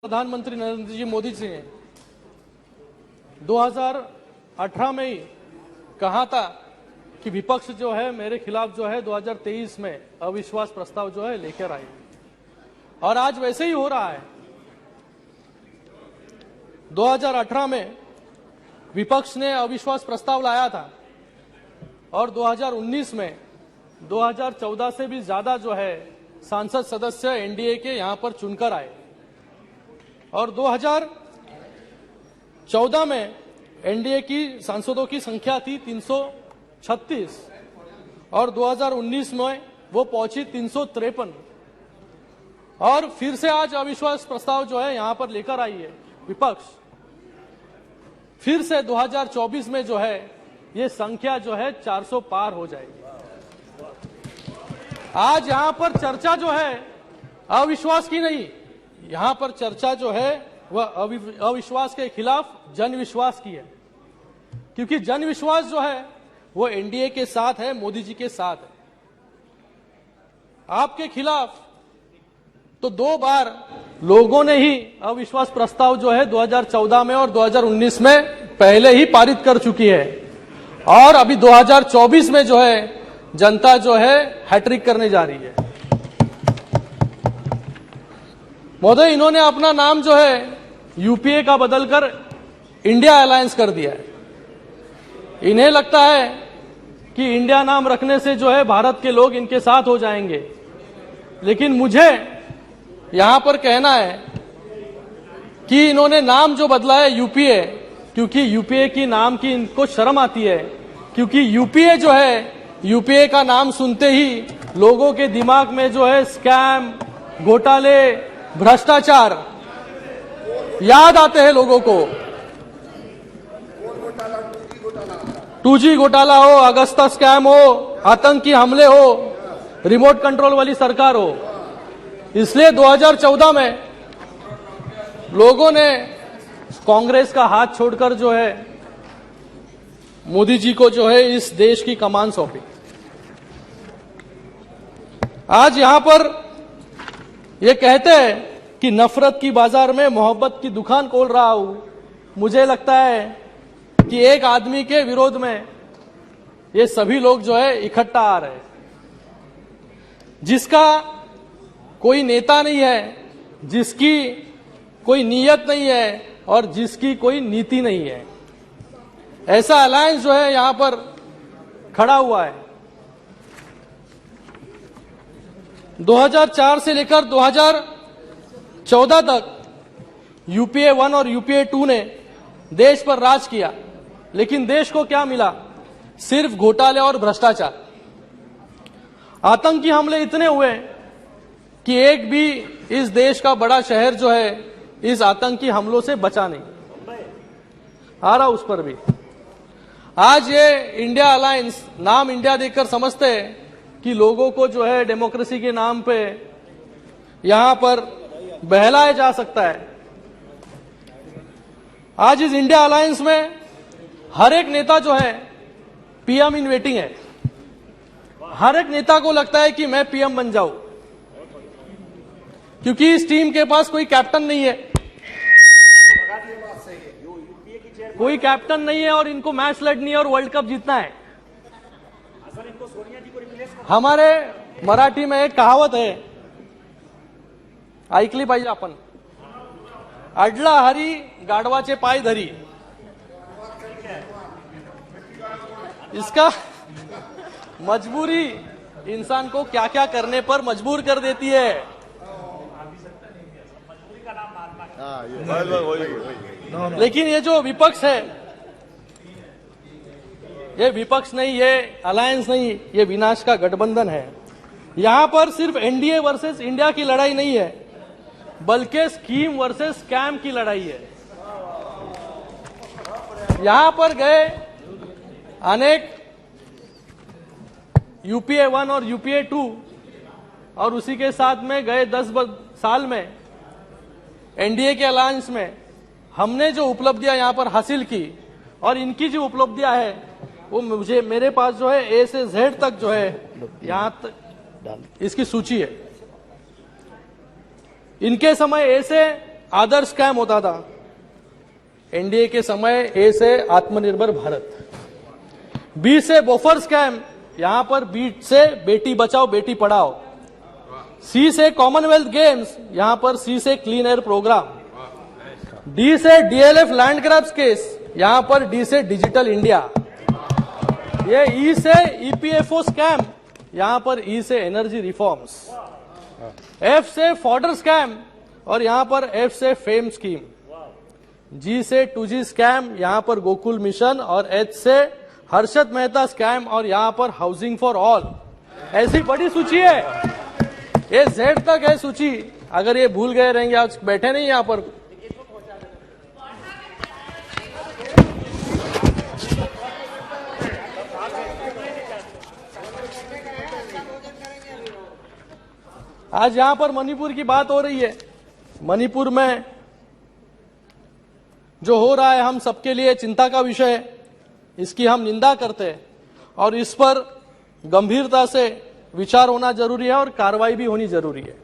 प्रधानमंत्री नरेंद्र जी मोदी जी ने 2018 में ही कहा था कि विपक्ष जो है मेरे खिलाफ जो है 2023 में अविश्वास प्रस्ताव जो है लेकर आए, और आज वैसे ही हो रहा है। 2018 में विपक्ष ने अविश्वास प्रस्ताव लाया था और 2019 में 2014 से भी ज्यादा जो है सांसद सदस्य एनडीए के यहां पर चुनकर आए, और 2014 में एनडीए की सांसदों की संख्या थी 336 और 2019 में वो पहुंची 353, और फिर से आज अविश्वास प्रस्ताव जो है यहां पर लेकर आई है विपक्ष। फिर से 2024 में जो है ये संख्या जो है 400 पार हो जाएगी। आज यहां पर चर्चा जो है अविश्वास की नहीं, यहां पर चर्चा जो है वह अविश्वास के खिलाफ जनविश्वास की है, क्योंकि जनविश्वास जो है वो एनडीए के साथ है, मोदी जी के साथ है। आपके खिलाफ तो 2 बार लोगों ने ही अविश्वास प्रस्ताव जो है 2014 में और 2019 में पहले ही पारित कर चुकी है, और अभी 2024 में जो है जनता जो है हैट्रिक करने जा रही है। महोदय, इन्होंने अपना नाम जो है यूपीए का बदलकर इंडिया अलायंस कर दिया है। इन्हें लगता है कि इंडिया नाम रखने से जो है भारत के लोग इनके साथ हो जाएंगे, लेकिन मुझे यहां पर कहना है कि इन्होंने नाम जो बदला है यूपीए, क्योंकि यूपीए की नाम की इनको शर्म आती है, क्योंकि यूपीए जो है, यूपीए का नाम सुनते ही लोगों के दिमाग में जो है स्कैम, घोटाले, भ्रष्टाचार याद आते हैं लोगों को। 2G घोटाला हो, अगस्ता स्कैम हो, आतंकी हमले हो, रिमोट कंट्रोल वाली सरकार हो। इसलिए 2014 में लोगों ने कांग्रेस का हाथ छोड़कर जो है मोदी जी को जो है इस देश की कमान सौंपी। आज यहां पर ये कहते हैं कि नफरत की बाजार में मोहब्बत की दुकान खोल रहा हूं। मुझे लगता है कि एक आदमी के विरोध में ये सभी लोग जो है इकट्ठा आ रहे हैं, जिसका कोई नेता नहीं है, जिसकी कोई नीयत नहीं है और जिसकी कोई नीति नहीं है। ऐसा अलायंस जो है यहां पर खड़ा हुआ है। 2004 से लेकर 2014 तक यूपीए 1 और यूपीए 2 ने देश पर राज किया, लेकिन देश को क्या मिला? सिर्फ घोटाले और भ्रष्टाचार। आतंकी हमले इतने हुए कि एक भी इस देश का बड़ा शहर जो है इस आतंकी हमलों से बचा नहीं। आ रहा उस पर भी। आज ये इंडिया अलायंस, नाम इंडिया देकर समझते हैं कि लोगों को जो है डेमोक्रेसी के नाम पे यहां पर बहलाया जा सकता है। आज इस इंडिया अलायंस में हर एक नेता जो है पीएम इन वेटिंग है। हर एक नेता को लगता है कि मैं पीएम बन जाऊं, क्योंकि इस टीम के पास कोई कैप्टन नहीं है, कोई कैप्टन नहीं है, और इनको मैच लड़नी है और वर्ल्ड कप जीतना है। हमारे मराठी में एक कहावत है, ऐकली पाहिजे आपण, अडला हरी गाढवाचे पाय धरी। इसका मजबूरी इंसान को क्या क्या करने पर मजबूर कर देती है। लेकिन ये जो विपक्ष है, ये विपक्ष नहीं, ये अलायंस नहीं, ये विनाश का गठबंधन है। यहां पर सिर्फ एनडीए वर्सेस इंडिया की लड़ाई नहीं है, बल्कि स्कीम वर्सेस स्कैम की लड़ाई है। यहां पर गए अनेक यूपीए 1 और यूपीए 2 और उसी के साथ में गए 10 साल में एनडीए के अलायंस में हमने जो उपलब्धियां यहां पर हासिल की, और इनकी जो उपलब्धियां है वो मेरे पास जो है ए से जेड तक जो है यहां तक इसकी सूची है। इनके समय ए से आदर्श स्कैम होता था एनडीए के समय, ए से आत्मनिर्भर भारत, बी से बोफर स्कैम, यहां पर बी से बेटी बचाओ बेटी पढ़ाओ, सी से कॉमनवेल्थ गेम्स, यहां पर सी से क्लीन एयर प्रोग्राम, डी से डीएलएफ लैंड ग्रैब्स केस, यहां पर डी से डिजिटल इंडिया, ये ई से ईपीएफओ स्कैम, यहां पर ई से एनर्जी रिफॉर्म्स, एफ से फॉर्डर स्कैम और यहां पर एफ से फेम स्कीम, जी से 2G स्कैम, यहां पर गोकुल मिशन और एच से हर्षद मेहता स्कैम और यहां पर हाउसिंग फॉर ऑल। ऐसी बड़ी सूची है, ये जेड तक है सूची। अगर ये भूल गए रहेंगे, आज बैठे नहीं यहां पर। आज यहां पर मणिपुर की बात हो रही है। मणिपुर में जो हो रहा है हम सबके लिए चिंता का विषय है, इसकी हम निंदा करते हैं और इस पर गंभीरता से विचार होना जरूरी है और कार्रवाई भी होनी जरूरी है।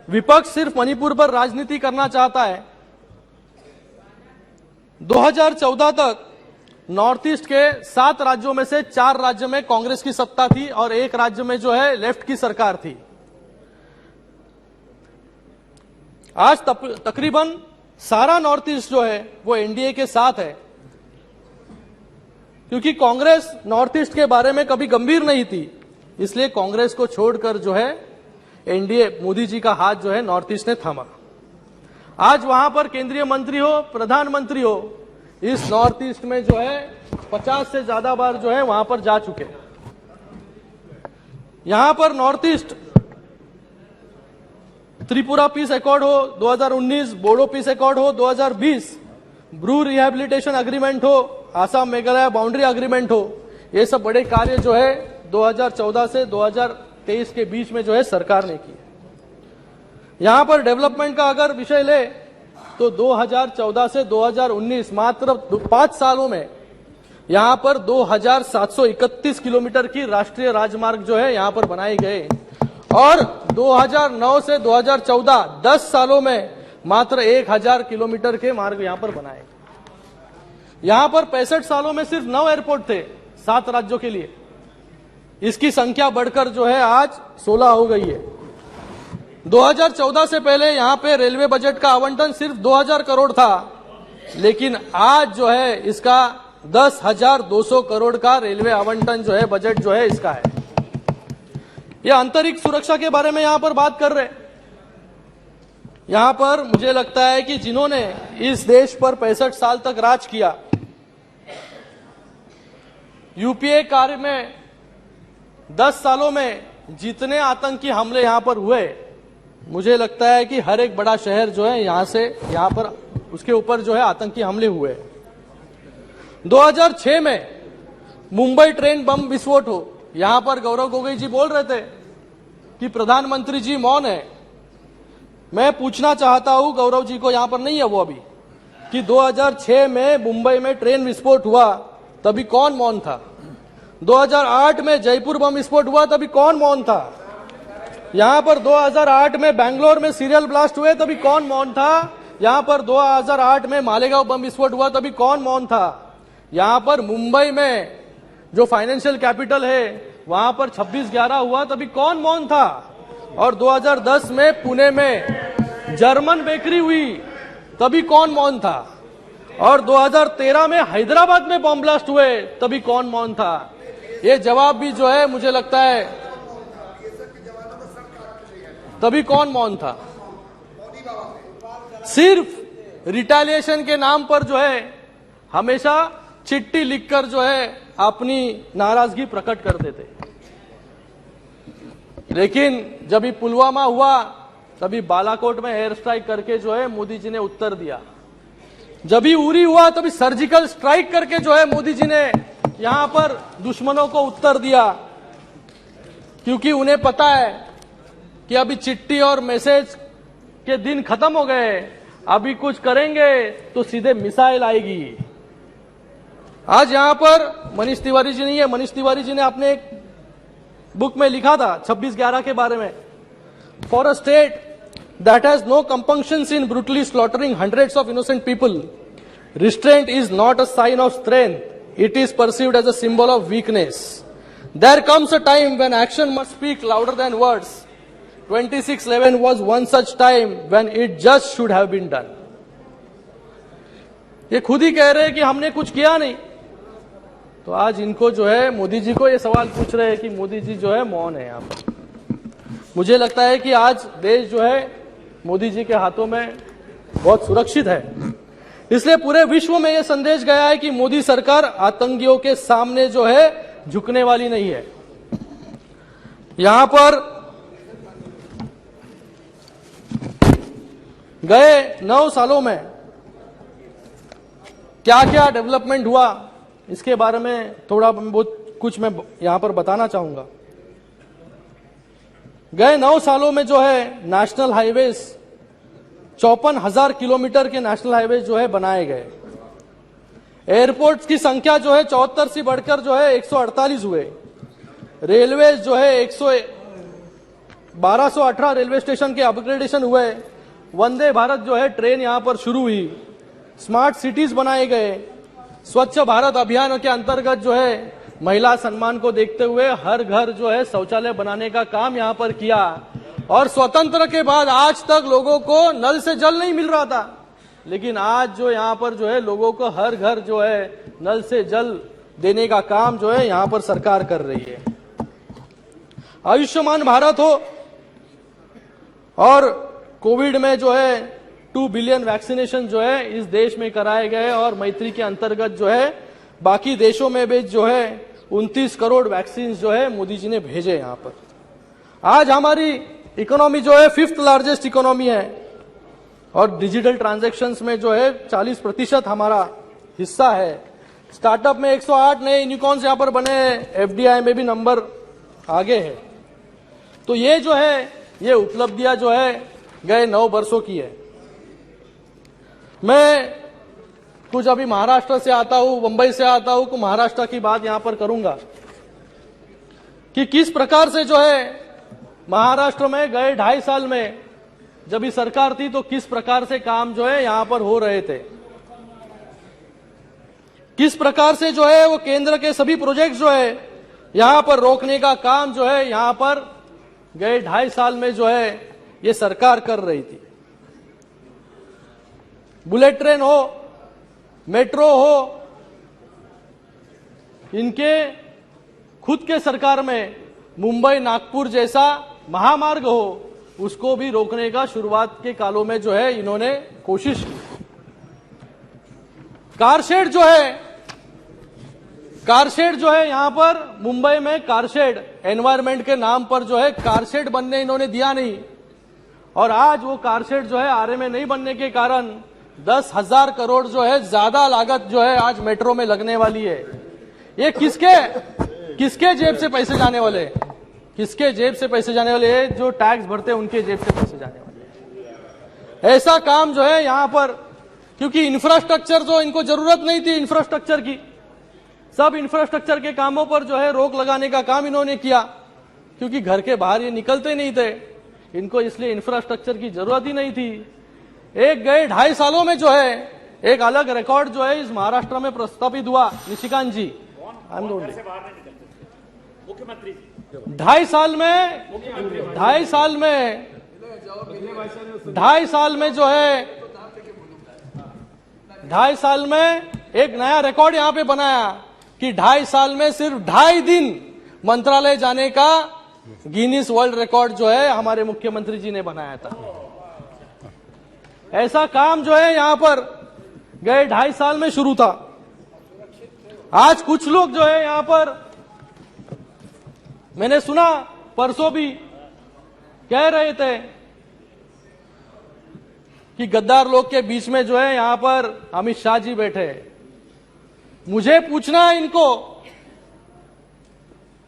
विपक्ष सिर्फ मणिपुर पर राजनीति करना चाहता है। 2014 तक नॉर्थ ईस्ट के 7 राज्यों में से 4 राज्य में कांग्रेस की सत्ता थी और 1 राज्य में जो है लेफ्ट की सरकार थी। आज तकरीबन सारा नॉर्थ ईस्ट जो है वो एनडीए के साथ है, क्योंकि कांग्रेस नॉर्थ ईस्ट के बारे में कभी गंभीर नहीं थी, इसलिए कांग्रेस को छोड़कर जो है एनडीए, मोदी जी का हाथ जो है नॉर्थ ईस्ट ने थामा। आज वहां पर केंद्रीय मंत्री हो, प्रधानमंत्री हो, इस नॉर्थ ईस्ट में जो है 50 से ज्यादा बार जो है वहां पर जा चुके। यहां पर north east Tripura peace accord हो 2019, बोडो पीस अकॉर्ड हो 2020, ब्रू रिहेबिलिटेशन अग्रीमेंट हो, आसाम मेघालय बाउंड्री अग्रीमेंट हो, ये सब बड़े कार्य जो है 2014 से 2023 के बीच में जो है सरकार ने किए। यहां पर डेवलपमेंट का अगर विषय ले तो 2014 से 2019 मात्र 5 सालों में यहां पर 2731 किलोमीटर की राष्ट्रीय राजमार्ग जो है यहां पर बनाए गए और 2009 से 2014 10 सालों में मात्र 1000 किलोमीटर के मार्ग यहां पर बनाए। यहां पर 65 सालों में सिर्फ 9 एयरपोर्ट थे 7 राज्यों के लिए, इसकी संख्या बढ़कर जो है आज 16 हो गई है। 2014 से पहले यहां पे रेलवे बजट का आवंटन सिर्फ 2000 करोड़ था, लेकिन आज जो है इसका 10,200 करोड़ का रेलवे आवंटन जो है बजट जो है इसका है। ये अंतरिक्ष सुरक्षा के बारे में यहां पर बात कर रहे। यहां पर मुझे लगता है कि जिन्होंने इस देश पर 65 साल तक राज किया, यूपीए कार्य में 10 सालों में जितने आतंकी हमले यहां पर हुए, मुझे लगता है कि हर एक बड़ा शहर जो है यहां पर उसके ऊपर जो है आतंकी हमले हुए। 2006 में मुंबई ट्रेन बम विस्फोट हो, यहां पर गौरव गोगोई जी बोल रहे थे कि प्रधानमंत्री जी मौन है। मैं पूछना चाहता हूं, गौरव जी को यहां पर नहीं है वो अभी, कि 2006 में मुंबई में ट्रेन विस्फोट हुआ तभी कौन मौन था? 2008 में जयपुर बम विस्फोट हुआ तभी कौन मौन था? यहां पर 2008 में बैंगलोर में सीरियल ब्लास्ट हुए तभी कौन मौन था? यहां पर 2008 में मालेगांव बम विस्फोट हुआ तभी कौन मौन था? यहां पर मुंबई में जो फाइनेंशियल कैपिटल है वहां पर 26/11 हुआ तभी कौन मौन था? और 2010 में पुणे में जर्मन बेकरी हुई तभी कौन मौन था? और 2013 में हैदराबाद में बम ब्लास्ट हुए तभी कौन मौन था? ये जवाब भी जो है मुझे लगता है तभी कौन मौन था? सिर्फ रिटेलिएशन के नाम पर जो है हमेशा चिट्ठी लिखकर जो है अपनी नाराजगी प्रकट करते थे, लेकिन जब भी पुलवामा हुआ तभी बालाकोट में एयर स्ट्राइक करके जो है मोदी जी ने उत्तर दिया। जब भी उरी हुआ तभी सर्जिकल स्ट्राइक करके जो है मोदी जी ने यहां पर दुश्मनों को उत्तर दिया, क्योंकि उन्हें पता है कि अभी चिट्ठी और मैसेज के दिन खत्म हो गए, अभी कुछ करेंगे तो सीधे मिसाइल आएगी। आज यहां पर मनीष तिवारी जी नहीं है, मनीष तिवारी जी ने अपने एक बुक में लिखा था 26/11 के बारे में, for a state that has no compunctions in brutally slaughtering hundreds of innocent people. Restraint is not a sign of strength. It is perceived as a symbol of weakness. There comes a time when action must speak louder than words. 26/11 was one such time when it just should have been done. ये खुद ही कह रहे हैं कि हमने कुछ किया नहीं, तो आज इनको जो है मोदी जी को ये सवाल पूछ रहे हैं कि मोदी जी जो है मौन है यहाँ पर। मुझे लगता है कि आज देश जो है मोदी जी के हाथों में बहुत सुरक्षित है, इसलिए पूरे विश्व में यह संदेश गया है कि मोदी सरकार आतंकियों के सामने जो है झुकने वाली नहीं है। यहां पर गए 9 सालों में क्या क्या डेवलपमेंट हुआ, इसके बारे में थोड़ा बहुत कुछ मैं यहां पर बताना चाहूंगा। गए 9 सालों में जो है नेशनल हाईवेज 54,000 किलोमीटर के नेशनल हाईवे जो है बनाए गए। एयरपोर्ट्स की संख्या जो है 74 से बढ़कर जो है 148 हुए। रेलवेज जो है 1218 रेलवे स्टेशन के अपग्रेडेशन हुए। वंदे भारत जो है ट्रेन यहां पर शुरू हुई। स्मार्ट सिटीज बनाए गए। स्वच्छ भारत अभियान के अंतर्गत जो है महिला सम्मान को देखते हुए हर घर जो है शौचालय बनाने का काम यहां पर किया। और स्वतंत्र के बाद आज तक लोगों को नल से जल नहीं मिल रहा था, लेकिन आज जो यहां पर जो है लोगों को हर घर जो है नल से जल देने का काम जो है यहां पर सरकार कर रही है। आयुष्मान भारत हो और कोविड में जो है 2 बिलियन वैक्सीनेशन जो है इस देश में कराए गए और मैत्री के अंतर्गत जो है बाकी देशों में भी जो है 29 करोड़ वैक्सीन जो है मोदी जी ने भेजे यहां पर। आज हमारी इकोनॉमी जो है 5th लार्जेस्ट इकोनॉमी है और डिजिटल ट्रांजैक्शंस में जो है 40% हमारा हिस्सा है। स्टार्टअप में 108 नए यूनिकॉर्न्स यहां पर बने हैं। एफडीआई में भी नंबर आगे है। तो ये जो है ये उपलब्धियां जो है गए 9 वर्षों की है। मैं कुछ अभी महाराष्ट्र से आता हूं, मुंबई से आता हूं, तो महाराष्ट्र की बात यहां पर करूंगा कि किस प्रकार से जो है महाराष्ट्र में गए 2.5 साल में जब ये सरकार थी तो किस प्रकार से काम जो है यहां पर हो रहे थे, किस प्रकार से जो है वो केंद्र के सभी प्रोजेक्ट जो है यहां पर रोकने का काम जो है यहां पर गए 2.5 साल में जो है ये सरकार कर रही थी। बुलेट ट्रेन हो, मेट्रो हो, इनके खुद के सरकार में मुंबई नागपुर जैसा महामार्ग हो उसको भी रोकने का शुरुआत के कालों में जो है इन्होंने कोशिश की। कारशेड जो है यहां पर मुंबई में कारशेड एनवायरमेंट के नाम पर जो है कारशेड बनने इन्होंने दिया नहीं और आज वो कारशेड जो है आरए में नहीं बनने के कारण 10,000 करोड़ जो है ज्यादा लागत जो है आज मेट्रो में लगने वाली है। ये किसके जेब से पैसे जाने वाले हैं? किसके जेब से पैसे जाने वाले हैं? जो टैक्स भरते हैं उनके जेब से पैसे जाने वाले हैं। ऐसा काम जो है यहां पर, क्योंकि इंफ्रास्ट्रक्चर जो इनको जरूरत नहीं थी इंफ्रास्ट्रक्चर की, सब इंफ्रास्ट्रक्चर के कामों पर जो है रोक लगाने का काम इन्होंने किया क्योंकि घर के बाहर ये निकलते नहीं थे, इनको इसलिए इंफ्रास्ट्रक्चर की जरूरत ही नहीं थी। एक गए 2.5 सालों में जो है एक अलग रिकॉर्ड जो है इस महाराष्ट्र में प्रस्तापित हुआ। निशिकांत जी, मुख्यमंत्री 2.5 साल में जो है 2.5 साल में एक नया रिकॉर्ड यहां पे बनाया कि 2.5 साल में सिर्फ 2.5 दिन मंत्रालय जाने का गिनीज वर्ल्ड रिकॉर्ड जो है हमारे मुख्यमंत्री जी ने बनाया था। ऐसा काम जो है यहां पर गए 2.5 साल में शुरू था। आज कुछ लोग जो है यहां पर, मैंने सुना परसों भी कह रहे थे कि गद्दार लोग के बीच में जो है यहां पर अमित शाह जी बैठे। मुझे पूछना है इनको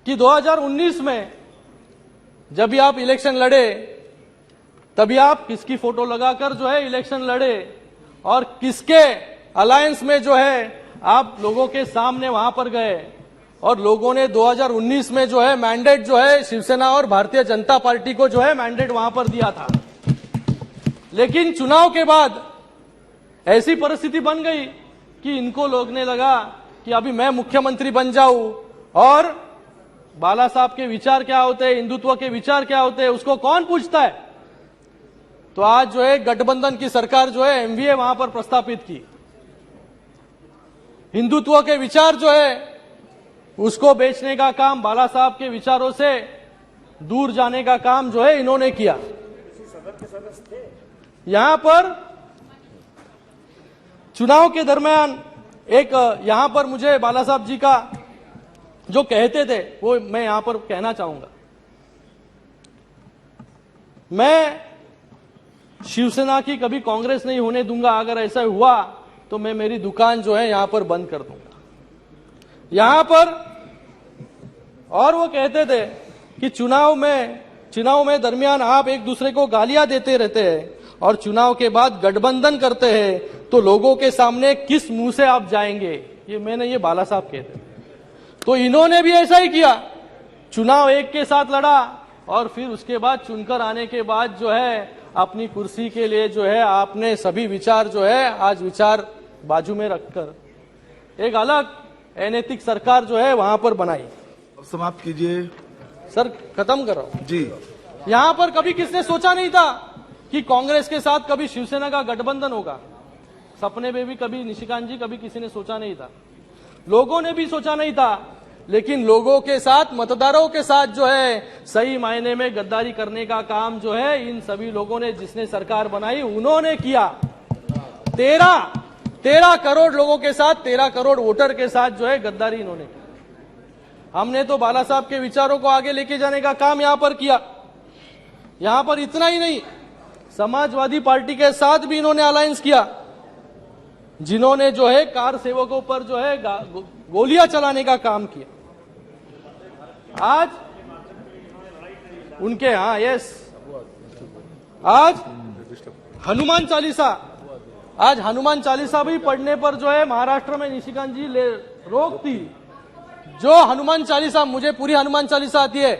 कि 2019 में जब भी आप इलेक्शन लड़े तभी आप किसकी फोटो लगाकर जो है इलेक्शन लड़े और किसके अलायंस में जो है आप लोगों के सामने वहां पर गए और लोगों ने 2019 में जो है मैंडेट जो है शिवसेना और भारतीय जनता पार्टी को जो है मैंडेट वहां पर दिया था। लेकिन चुनाव के बाद ऐसी परिस्थिति बन गई कि इनको लगने लगा कि अभी मैं मुख्यमंत्री बन जाऊं और बाला साहब के विचार क्या होते हैं, हिंदुत्व के विचार क्या होते हैं, उसको कौन पूछता है। तो आज जो है गठबंधन की सरकार जो है एमवीए वहां पर प्रस्तापित की। हिंदुत्व के विचार जो है उसको बेचने का काम, बाला साहब के विचारों से दूर जाने का काम जो है इन्होंने किया। यहां पर चुनाव के दरमियान एक यहां पर मुझे बाला साहब जी का जो कहते थे वो मैं यहां पर कहना चाहूंगा। मैं शिवसेना की कभी कांग्रेस नहीं होने दूंगा, अगर ऐसा हुआ तो मैं मेरी दुकान जो है यहां पर बंद कर दूंगा। यहां पर और वो कहते थे कि चुनाव में दरमियान आप एक दूसरे को गालियां देते रहते हैं और चुनाव के बाद गठबंधन करते हैं तो लोगों के सामने किस मुंह से आप जाएंगे। ये बाला साहब कहते थे। तो इन्होंने भी ऐसा ही किया, चुनाव एक के साथ लड़ा और फिर उसके बाद चुनकर आने के बाद जो है अपनी कुर्सी के लिए जो है आपने सभी विचार जो है आज विचार बाजू में रखकर एक अलग अनैतिक सरकार जो है वहां पर बनाई। समाप्त कीजिए सर, खत्म कर रहा हूं जी। यहां पर कभी किसने सोचा नहीं था कि कांग्रेस के साथ कभी शिवसेना का गठबंधन होगा। सपने में भी कभी निशिकांत जी कभी किसी ने सोचा नहीं था, लोगों ने भी सोचा नहीं था। लेकिन लोगों के साथ, मतदारों के साथ जो है सही मायने में गद्दारी करने का काम जो है इन सभी लोगों ने, जिसने सरकार बनाई उन्होंने किया। 13 करोड़ लोगों के साथ, 13 करोड़ वोटर के साथ जो है गद्दारी इन्होंने की। हमने तो बाला साहब के विचारों को आगे लेके जाने का काम यहां पर किया। यहां पर इतना ही नहीं, समाजवादी पार्टी के साथ भी इन्होंने अलायंस किया, जिन्होंने जो है कार सेवकों पर जो है गोलियां चलाने का काम किया। आज उनके आज हनुमान चालीसा भी पढ़ने पर जो है महाराष्ट्र में निशिकांत जी रोक थी। जो हनुमान चालीसा, मुझे पूरी हनुमान चालीसा आती है।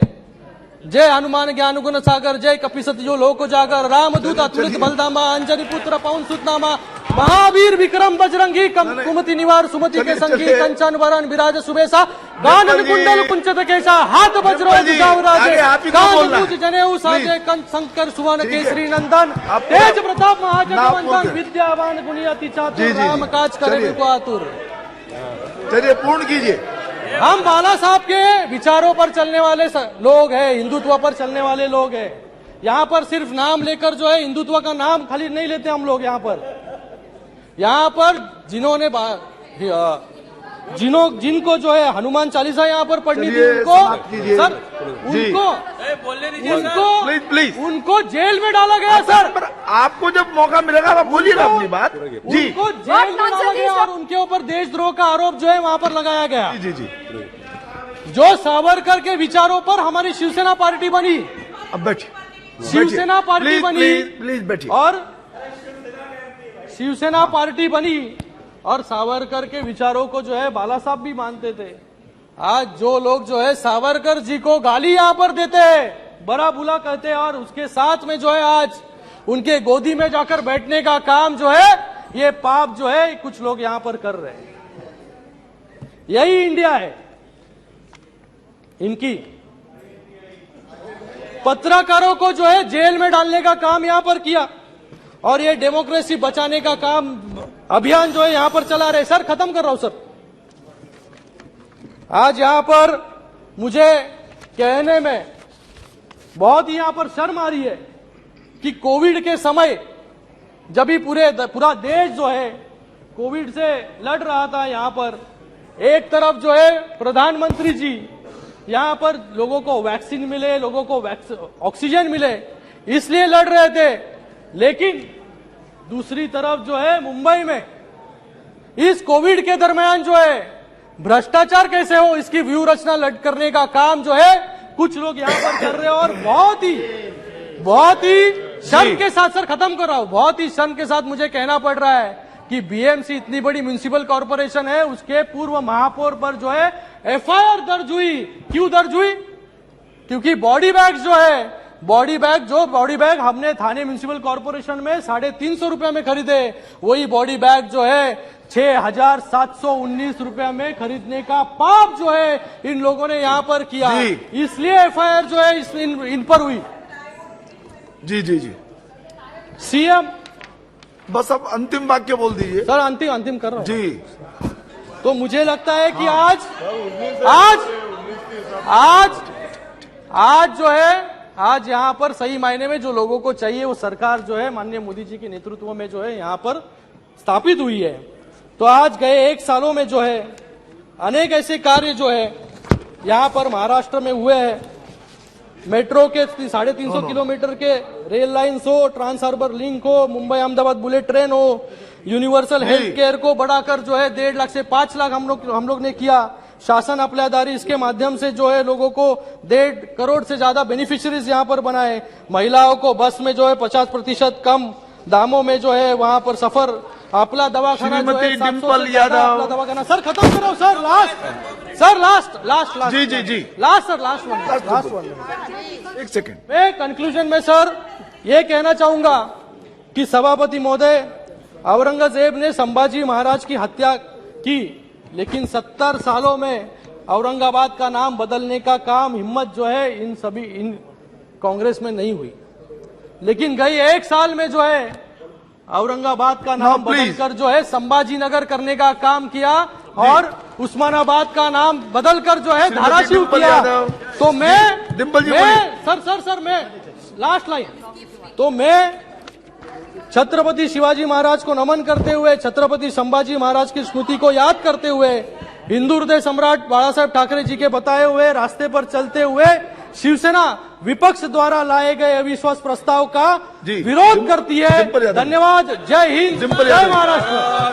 जय हनुमान ज्ञान गुण सागर, जय कपिसति जो लोक जागर, रामदूत अतुलित बलधामा, अंजनी पुत्र पवन सुतनामा, महावीर विक्रम बजरंगी, कुमति निवार सुमति के संगी, कंचन वरण विराज सुबेसा, कानन कुंडल कुंचित केसा, हाथ वज्रो राजे, कान पूज जनेऊ साजे, कंठ शंकर सुवन केसरी नंदन, तेज प्रताप महाजगवंदन, विद्यावान गुणी अति चातुर, राम काज करे बिको आतुर। चलिए पूर्ण कीजिए। हम बाला साहब के विचारों पर चलने वाले लोग हैं, हिंदुत्व पर चलने वाले लोग हैं। यहाँ पर सिर्फ नाम लेकर जो है हिंदुत्व का नाम खाली नहीं लेते हम लोग। यहाँ पर जिनको जो है हनुमान चालीसा यहाँ पर पढ़नी थी उनको जेल में डाला गया। सर, आपको जब मौका मिलेगा आप बोलिए ना अपनी बात जी। उनको जेल में डाला गया और उनके ऊपर देशद्रोह का आरोप जो है वहां पर लगाया गया। जी जी। जो सावरकर के विचारों पर हमारी शिवसेना पार्टी बनी। अब बैठिए। शिवसेना पार्टी बनी, प्लीज बैठिए। और शिवसेना पार्टी बनी और सावरकर के विचारों को जो है बाला साहब भी मानते थे। आज जो लोग जो है सावरकर जी को गाली यहां पर देते हैं, बड़ा बुला कहते हैं और उसके साथ में जो है आज उनके गोदी में जाकर बैठने का काम जो है, ये पाप जो है कुछ लोग यहां पर कर रहे हैं। यही इंडिया है इनकी। पत्रकारों को जो है जेल में डालने का काम यहां पर किया और ये डेमोक्रेसी बचाने का काम अभियान जो है यहां पर चला रहे। सर, खत्म कर रहा हूं। सर, आज यहां पर मुझे कहने में बहुत ही यहां पर शर्म आ रही है कि कोविड के समय जब भी पूरा देश जो है कोविड से लड़ रहा था, यहां पर एक तरफ जो है प्रधानमंत्री जी यहां पर लोगों को वैक्सीन मिले, लोगों को ऑक्सीजन मिले, इसलिए लड़ रहे थे। लेकिन दूसरी तरफ जो है मुंबई में इस कोविड के दरमियान जो है भ्रष्टाचार कैसे हो इसकी व्यू रचना करने का काम जो है कुछ लोग यहां पर कर रहे हैं। और बहुत ही शर्म के साथ, सर खत्म कर रहा हूं, बहुत ही शर्म के साथ मुझे कहना पड़ रहा है कि बीएमसी इतनी बड़ी म्युनिसिपल कॉर्पोरेशन है, उसके पूर्व महापौर पर जो है एफआईआर दर्ज हुई। क्यों दर्ज हुई? क्योंकि बॉडी बैग्स जो है बॉडी बैग हमने थाने म्युनिसिपल कॉर्पोरेशन में 350 रुपए में खरीदे, वही बॉडी बैग जो है 6,719 रुपए में खरीदने का पाप जो है इन लोगों ने यहां पर किया, जी। इसलिए एफआईआर जो है इन पर हुई। जी जी जी, सीएम, बस अब अंतिम वाक्य बोल दीजिए। सर अंतिम कर रहा हूं। जी, तो मुझे लगता है कि आज जो है, आज यहां पर सही मायने में जो लोगों को चाहिए वो सरकार जो है माननीय मोदी जी के नेतृत्व में जो है यहां पर स्थापित हुई है। तो आज गए 1 सालों में जो है अनेक ऐसे कार्य जो है यहां पर महाराष्ट्र में हुए हैं। मेट्रो के 350 किलोमीटर के रेल लाइन्स हो, ट्रांस हार्बर लिंक हो, मुंबई अहमदाबाद बुलेट ट्रेन हो, यूनिवर्सल हेल्थ केयर को बढ़ाकर जो है 1.5 लाख से 5 लाख हम लोग ने किया। शासन अपलादारी, इसके माध्यम से जो है लोगों को 1.5 करोड़ से ज्यादा बेनिफिशियरीज यहां पर बनाए। महिलाओं को बस में जो है 50% कम दामों में जो है वहां पर सफर। अपना दवाखाना जो है श्रीमती 700 डिम्पल से ज्यादा यादव। अपना दवाखाना। सर खत्म करो सर, लास्ट जी जी जी, लास्ट वन। एक सेकेंड। मैं कंक्लूजन में सर ये कहना चाहूंगा कि सभापति महोदय, औरंगजेब ने संभाजी महाराज की हत्या की, लेकिन 70 सालों में औरंगाबाद का नाम बदलने का काम हिम्मत जो है इन कांग्रेस में नहीं हुई। लेकिन गई 1 साल में जो है औरंगाबाद का नाम बदलकर जो है संभाजी नगर करने का काम किया और उस्मानाबाद का नाम बदलकर जो है धाराशिव किया। तो मैं लास्ट लाइन, तो मैं छत्रपति शिवाजी महाराज को नमन करते हुए, छत्रपति संभाजी महाराज की स्मृति को याद करते हुए, हिंदू हृदय सम्राट बाला साहेब ठाकरे जी के बताए हुए रास्ते पर चलते हुए शिवसेना विपक्ष द्वारा लाए गए अविश्वास प्रस्ताव का विरोध करती है। धन्यवाद। जय हिंद, जय महाराष्ट्र।